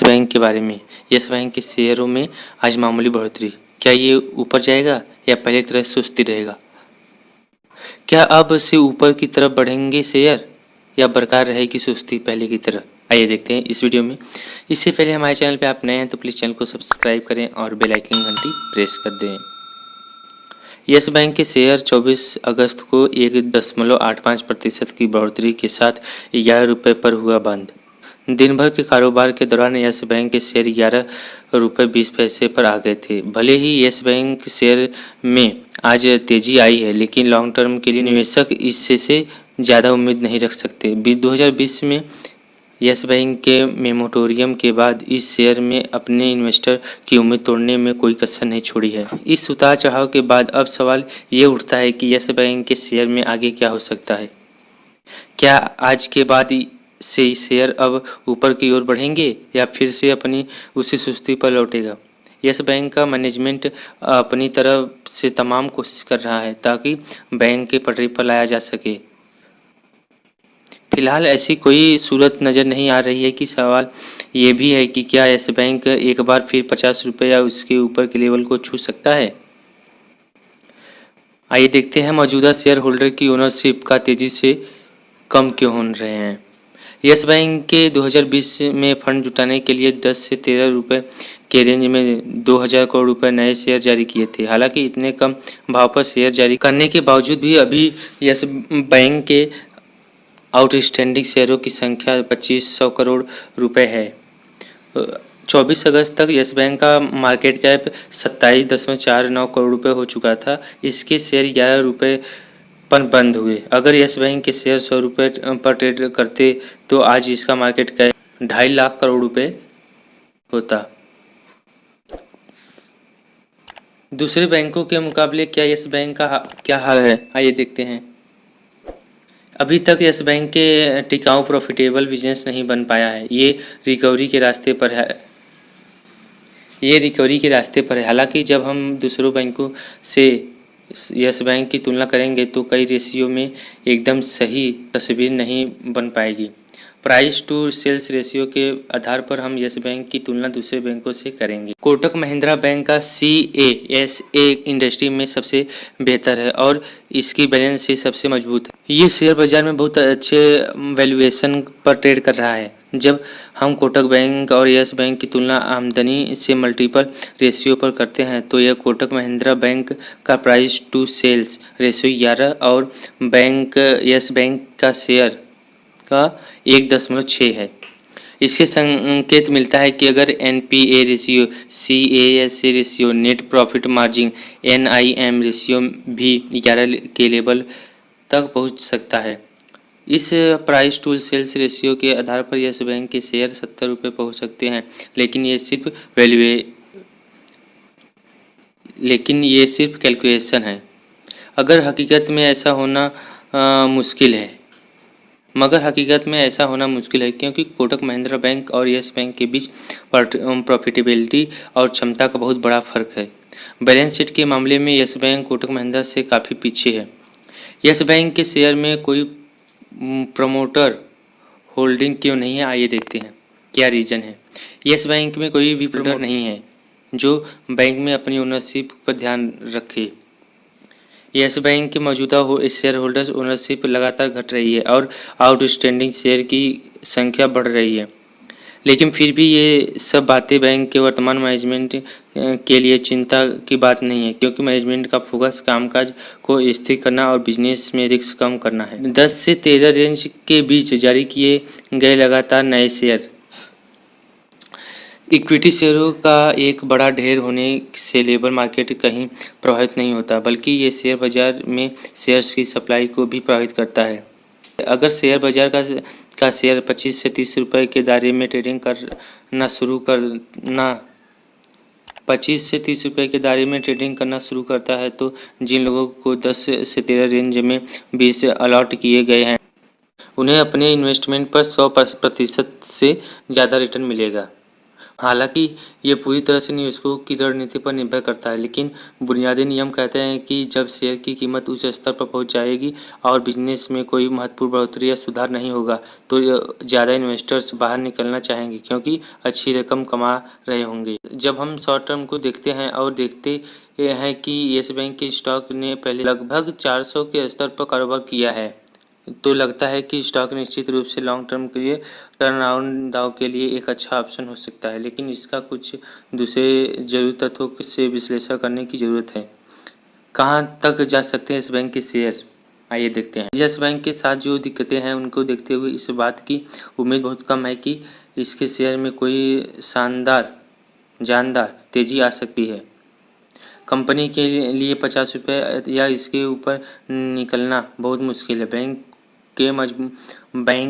Bank के बारे में। यस बैंक के शेयरों में आज मामूली बढ़ोतरी। क्या ये ऊपर जाएगा या पहले की तरह सुस्ती रहेगा? क्या अब से ऊपर की तरफ बढ़ेंगे शेयर या बरकरार रहेगी सुस्ती पहले की तरह? आइए देखते हैं इस वीडियो में। इससे पहले हमारे चैनल पे आप नए हैं तो प्लीज़ चैनल को सब्सक्राइब करें और बेल आइकन घंटी प्रेस कर दें। यस बैंक के शेयर 24 अगस्त को 1.85% की बढ़ोतरी के साथ 11 रुपये पर हुआ बंद। दिन भर के कारोबार के दौरान यस बैंक के शेयर 11 रुपये 20 पैसे पर आ गए थे। भले ही यस बैंक शेयर में आज तेजी आई है, लेकिन लॉन्ग टर्म के लिए निवेशक इससे ज़्यादा उम्मीद नहीं रख सकते। 2020 में यस बैंक के मेमोरेटोरियम के बाद इस शेयर में अपने इन्वेस्टर की उम्मीद तोड़ने में कोई कसर नहीं छोड़ी है। इस उतार चढ़ाव के बाद अब सवाल ये उठता है कि यस बैंक के शेयर में आगे क्या हो सकता है। क्या आज के बाद से शेयर अब ऊपर की ओर बढ़ेंगे या फिर से अपनी उसी सुस्ती पर लौटेगा? यस बैंक का मैनेजमेंट अपनी तरफ से तमाम कोशिश कर रहा है ताकि बैंक के पटरी पर लाया जा सके। फिलहाल ऐसी कोई सूरत नज़र नहीं आ रही है कि सवाल ये भी है कि क्या यस बैंक एक बार फिर 50 रुपये या उसके ऊपर के लेवल को छू सकता है। आइए देखते हैं मौजूदा शेयर होल्डर की ओनरशिप का तेज़ी से कम क्यों हो रहे हैं। यस बैंक के 2020 में फंड जुटाने के लिए 10 से 13 रुपये के रेंज में 2000 करोड़ रुपए नए शेयर जारी किए थे। हालांकि इतने कम भाव पर शेयर जारी करने के बावजूद भी अभी यस बैंक के आउटस्टैंडिंग शेयरों की संख्या 2500 करोड़ रुपए है। 24 अगस्त तक यस बैंक का मार्केट कैप 27.49 करोड़ रुपए हो चुका था। इसके शेयर 11 रुपये पर बंद हुए। अगर यस बैंक के शेयर 100 रुपये पर ट्रेड करते तो आज इसका मार्केट कैप 2.5 लाख करोड़ रुपए होता। दूसरे बैंकों के मुकाबले क्या यस बैंक का क्या हाल है, आइए देखते हैं। अभी तक यस बैंक के टिकाऊ प्रॉफिटेबल बिजनेस नहीं बन पाया है। ये रिकवरी के रास्ते पर है। हालांकि जब हम दूसरों बैंकों से यस बैंक की तुलना करेंगे तो कई रेशियो में एकदम सही तस्वीर नहीं बन पाएगी। प्राइस टू सेल्स रेशियो के आधार पर हम यस बैंक की तुलना दूसरे बैंकों से करेंगे। कोटक महिंद्रा बैंक का CASA इंडस्ट्री में सबसे बेहतर है और इसकी बैलेंस शीट सबसे मजबूत है। ये शेयर बाजार में बहुत अच्छे वैल्यूएशन पर ट्रेड कर रहा है। जब हम कोटक बैंक और यस बैंक की तुलना आमदनी से मल्टीपल रेशियो पर करते हैं तो यह कोटक महिंद्रा बैंक का प्राइस टू सेल्स रेशियो 11 और यस बैंक का शेयर का 1.6 है। इससे संकेत मिलता है कि अगर NPA ratio, CASA ratio, net profit margin, NIM ratio भी 11 के लेवल तक पहुंच सकता है। इस प्राइस टू सेल्स रेशियो के आधार पर यस बैंक के शेयर 70 रुपये पहुँच सकते हैं, लेकिन ये सिर्फ कैलकुलेशन है। मगर हकीकत में ऐसा होना मुश्किल है क्योंकि कोटक महिंद्रा बैंक और यस बैंक के बीच प्रॉफिटेबिलिटी और क्षमता का बहुत बड़ा फर्क है। बैलेंस शीट के मामले में यस बैंक कोटक महिंद्रा से काफ़ी पीछे है। यस बैंक के शेयर में कोई प्रमोटर होल्डिंग क्यों नहीं है, आइए देखते हैं क्या रीज़न है। यस बैंक में कोई भी प्रमोटर नहीं है जो बैंक में अपनी ओनरशिप पर ध्यान रखे। यस बैंक के मौजूदा शेयर होल्डर्स ओनरशिप लगातार घट रही है और आउटस्टैंडिंग शेयर की संख्या बढ़ रही है। लेकिन फिर भी ये सब बातें बैंक के वर्तमान मैनेजमेंट के लिए चिंता की बात नहीं है, क्योंकि मैनेजमेंट का फोकस कामकाज को स्थिर करना और बिजनेस में रिस्क कम करना है। 10 से 13 रेंज के बीच जारी किए गए लगातार नए शेयर इक्विटी शेयरों का एक बड़ा ढेर होने से लेबर मार्केट कहीं प्रभावित नहीं होता, बल्कि ये शेयर बाजार में शेयर्स की सप्लाई को भी प्रभावित करता है। अगर शेयर बाजार का शेयर 25 से 30 रुपये के दायरे में ट्रेडिंग करना शुरू करता है तो जिन लोगों को 10 से 13 रेंज में 20 अलॉट किए गए हैं उन्हें अपने इन्वेस्टमेंट पर 100% से ज़्यादा रिटर्न मिलेगा। हालांकि ये पूरी तरह से निवेशकों की रणनीति पर निर्भर करता है, लेकिन बुनियादी नियम कहते हैं कि जब शेयर की कीमत उस स्तर पर पहुंच जाएगी और बिजनेस में कोई महत्वपूर्ण बढ़ोतरी या सुधार नहीं होगा, तो ज़्यादा इन्वेस्टर्स बाहर निकलना चाहेंगे क्योंकि अच्छी रकम कमा रहे होंगे। जब हम शॉर्ट टर्म को देखते हैं और देखते हैं कि येस बैंक के स्टॉक ने पहले लगभग 400 के स्तर पर कारोबार किया है, तो लगता है कि स्टॉक निश्चित रूप से लॉन्ग टर्म के लिए टर्नअराउंड दाव के लिए एक अच्छा ऑप्शन हो सकता है, लेकिन इसका कुछ दूसरे जरूरी तत्वों से विश्लेषण करने की ज़रूरत है। कहाँ तक जा सकते हैं इस बैंक के शेयर, आइए देखते हैं। यस बैंक के साथ जो दिक्कतें हैं उनको देखते हुए इस बात की उम्मीद बहुत कम है कि इसके शेयर में कोई जानदार तेज़ी आ सकती है। कंपनी के लिए 50 रुपये या इसके ऊपर निकलना बहुत मुश्किल है। बैंक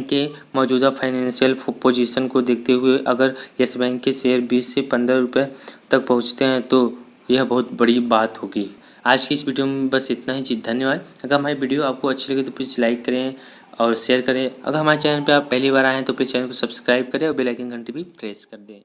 के मौजूदा फाइनेंशियल पोजीशन को देखते हुए अगर येस बैंक के शेयर 20 से 15 रुपये तक पहुंचते हैं तो यह बहुत बड़ी बात होगी। आज की इस वीडियो में बस इतना ही जी, धन्यवाद। अगर हमारी वीडियो आपको अच्छी लगे तो प्लीज़ लाइक करें और शेयर करें। अगर हमारे चैनल पर आप पहली बार आए हैं तो प्लीज़ चैनल को सब्सक्राइब करें और बेल आइकन घंटी भी प्रेस कर दें।